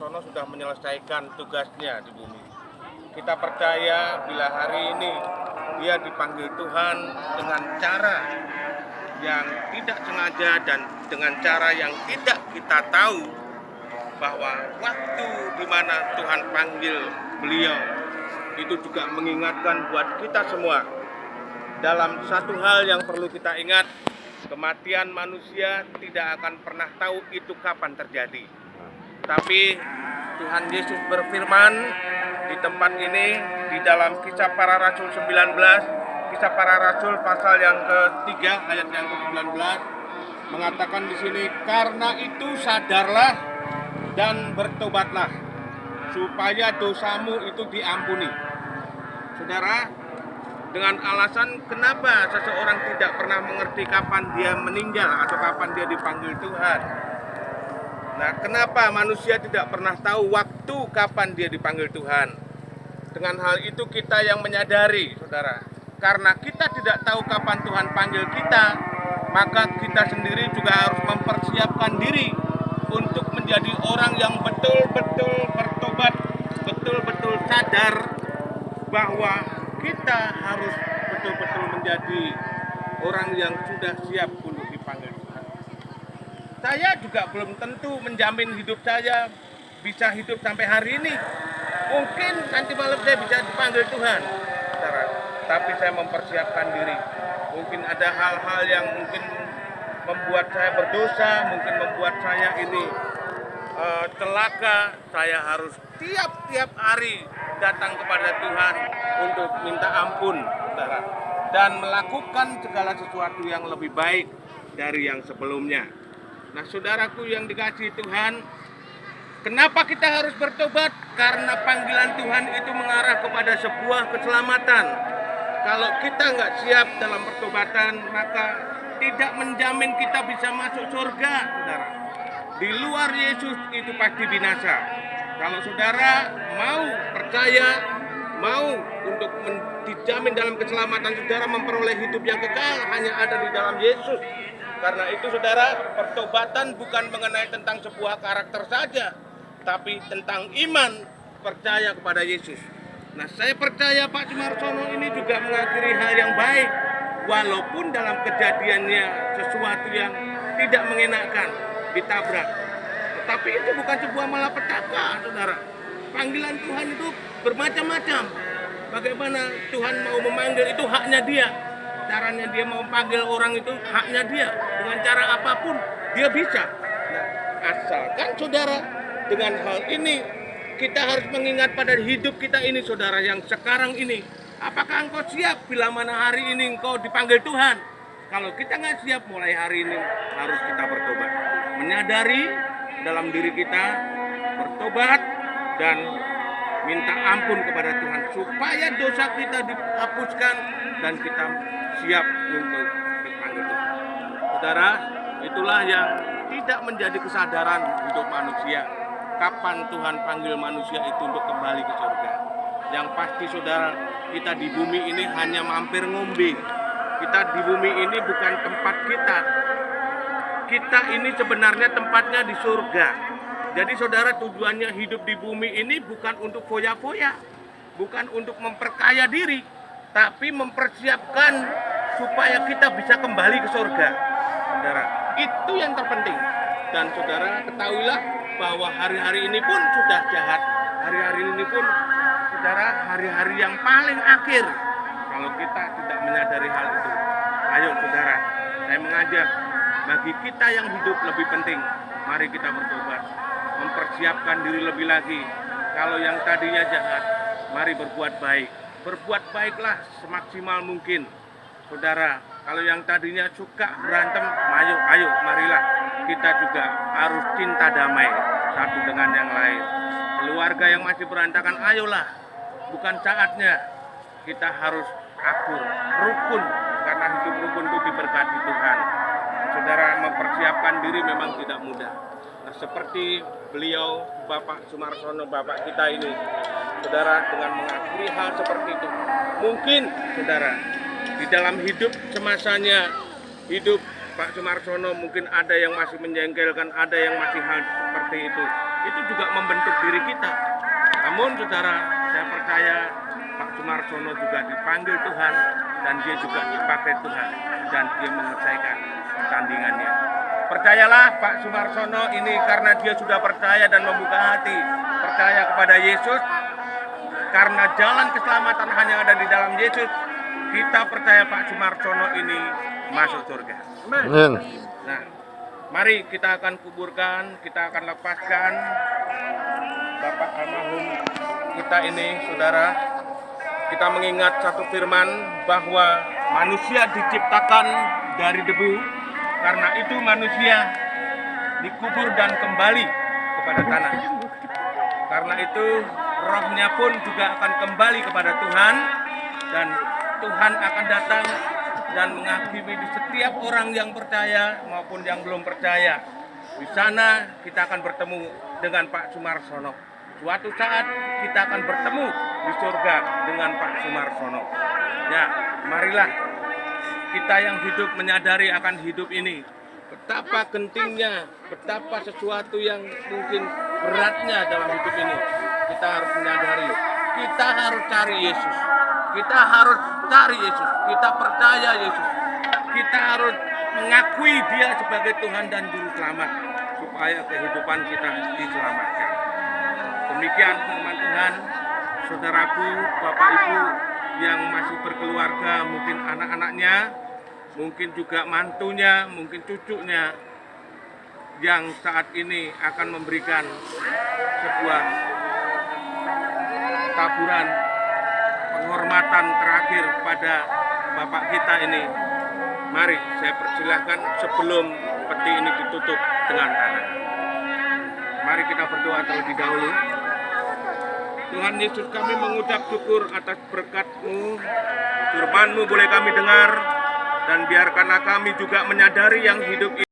Sumarsono sudah menyelesaikan tugasnya di bumi. Kita percaya bila hari ini dia dipanggil Tuhan dengan cara yang tidak sengaja dan dengan cara yang tidak kita tahu, bahwa waktu di mana Tuhan panggil beliau itu juga mengingatkan buat kita semua. Dalam satu hal yang perlu kita ingat, kematian manusia tidak akan pernah tahu itu kapan terjadi. Tapi Tuhan Yesus berfirman di tempat ini di dalam Kisah Para Rasul 19, Kisah Para Rasul pasal yang ketiga ayat yang ke-19 mengatakan di sini, karena itu sadarlah dan bertobatlah supaya dosamu itu diampuni. Saudara, dengan alasan kenapa seseorang tidak pernah mengerti kapan dia meninggal atau kapan dia dipanggil Tuhan. Nah, kenapa manusia tidak pernah tahu waktu kapan dia dipanggil Tuhan? Dengan hal itu kita yang menyadari, saudara, karena kita tidak tahu kapan Tuhan panggil kita, maka kita sendiri juga harus mempersiapkan diri untuk menjadi orang yang betul-betul bertobat, betul-betul sadar bahwa kita harus betul-betul menjadi orang yang sudah siap untuk dipanggil Tuhan. Saya juga belum tentu menjamin hidup saya bisa hidup sampai hari ini. Mungkin nanti malam saya bisa dipanggil Tuhan, saudara. Tapi saya mempersiapkan diri. Mungkin ada hal-hal yang mungkin membuat saya berdosa, mungkin membuat saya ini celaka. Saya harus tiap-tiap hari datang kepada Tuhan untuk minta ampun, saudara, dan melakukan segala sesuatu yang lebih baik dari yang sebelumnya. Nah, saudaraku yang dikasihi Tuhan, kenapa kita harus bertobat? Karena panggilan Tuhan itu mengarah kepada sebuah keselamatan. Kalau kita nggak siap dalam pertobatan, maka tidak menjamin kita bisa masuk surga, saudara. Di luar Yesus itu pasti binasa. Kalau saudara mau percaya, mau untuk dijamin dalam keselamatan, saudara memperoleh hidup yang kekal hanya ada di dalam Yesus. Karena itu saudara, pertobatan bukan mengenai tentang sebuah karakter saja, tapi tentang iman, percaya kepada Yesus. Nah, saya percaya Pak Sumarsono ini juga mengakhiri hal yang baik, walaupun dalam kejadiannya sesuatu yang tidak mengenakan, ditabrak. Tetapi itu bukan sebuah malapetaka, saudara. Panggilan Tuhan itu bermacam-macam. Bagaimana Tuhan mau memanggil itu haknya dia. Caranya dia mau panggil orang itu haknya dia. Dengan cara apapun dia bisa. Nah, asalkan saudara, dengan hal ini kita harus mengingat pada hidup kita ini, saudara, yang sekarang ini. Apakah engkau siap bila mana hari ini engkau dipanggil Tuhan? Kalau kita nggak siap, mulai hari ini harus kita bertobat. Menyadari dalam diri kita, bertobat dan minta ampun kepada Tuhan supaya dosa kita dihapuskan dan kita siap untuk dipanggil Tuhan. Saudara, itulah yang tidak menjadi kesadaran hidup manusia. Kapan Tuhan panggil manusia itu untuk kembali ke surga? Yang pasti saudara, kita di bumi ini hanya mampir ngombe. Kita di bumi ini bukan tempat kita. Kita ini sebenarnya tempatnya di surga. Jadi saudara, tujuannya hidup di bumi ini bukan untuk foya-foya, bukan untuk memperkaya diri, tapi mempersiapkan supaya kita bisa kembali ke surga. Saudara, itu yang terpenting. Dan saudara ketahuilah bahwa hari-hari ini pun sudah jahat. Hari-hari ini pun, saudara, hari-hari yang paling akhir. Kalau kita tidak menyadari hal itu, ayo saudara, saya mengajak, bagi kita yang hidup lebih penting, mari kita bertobat, mempersiapkan diri lebih lagi. Kalau yang tadinya jahat, mari berbuat baik. Berbuat baiklah semaksimal mungkin. Saudara, kalau yang tadinya suka berantem, ayo marilah kita juga harus cinta damai satu dengan yang lain. Keluarga yang masih berantakan, ayolah, bukan saatnya. Kita harus akur, rukun, karena hidup rukun itu diberkati Tuhan. Saudara, mempersiapkan diri memang tidak mudah. Nah, seperti beliau, Bapak Sumarsono, Bapak kita ini, saudara, dengan mengakhiri hal seperti itu, mungkin saudara, di dalam hidup semasanya, hidup Pak Sumarsono mungkin ada yang masih menjengkelkan, ada yang masih hal seperti itu. itu juga membentuk diri kita. Namun saudara, saya percaya Pak Sumarsono juga dipanggil Tuhan dan dia juga dipakai Tuhan dan dia menyelesaikan tandingannya. Percayalah Pak Sumarsono ini karena dia sudah percaya dan membuka hati, percaya kepada Yesus, karena jalan keselamatan hanya ada di dalam Yesus. Kita percaya Pak Sumarsono ini masuk surga. Amin. Nah, mari kita akan kuburkan, kita akan lepaskan Bapak almarhum kita ini, saudara. Kita mengingat satu firman bahwa manusia diciptakan dari debu, karena itu manusia dikubur dan kembali kepada tanah. Karena itu rohnya pun juga akan kembali kepada Tuhan, dan Tuhan akan datang dan menghakimi di setiap orang yang percaya maupun yang belum percaya. Di sana kita akan bertemu dengan Pak Sumarsono. Suatu saat kita akan bertemu di surga dengan Pak Sumarsono. Ya, marilah kita yang hidup menyadari akan hidup ini. Betapa gentingnya, betapa sesuatu yang mungkin beratnya dalam hidup ini. Kita harus menyadari, kita harus cari Yesus. Kita harus cari Yesus, kita percaya Yesus. Kita harus mengakui Dia sebagai Tuhan dan Juru Selamat, supaya kehidupan kita diselamatkan. Demikian firman Tuhan, saudaraku, Bapak Ibu yang masih berkeluarga, mungkin anak-anaknya, mungkin juga mantunya, mungkin cucunya, yang saat ini akan memberikan sebuah taburan penghormatan terakhir pada Bapak kita ini. Mari saya persilahkan sebelum peti ini ditutup dengan tanah. Mari kita berdoa terlebih dahulu. Tuhan Yesus, kami mengucap syukur atas berkat-Mu, firman-Mu boleh kami dengar, dan biarkanlah kami juga menyadari yang hidup ini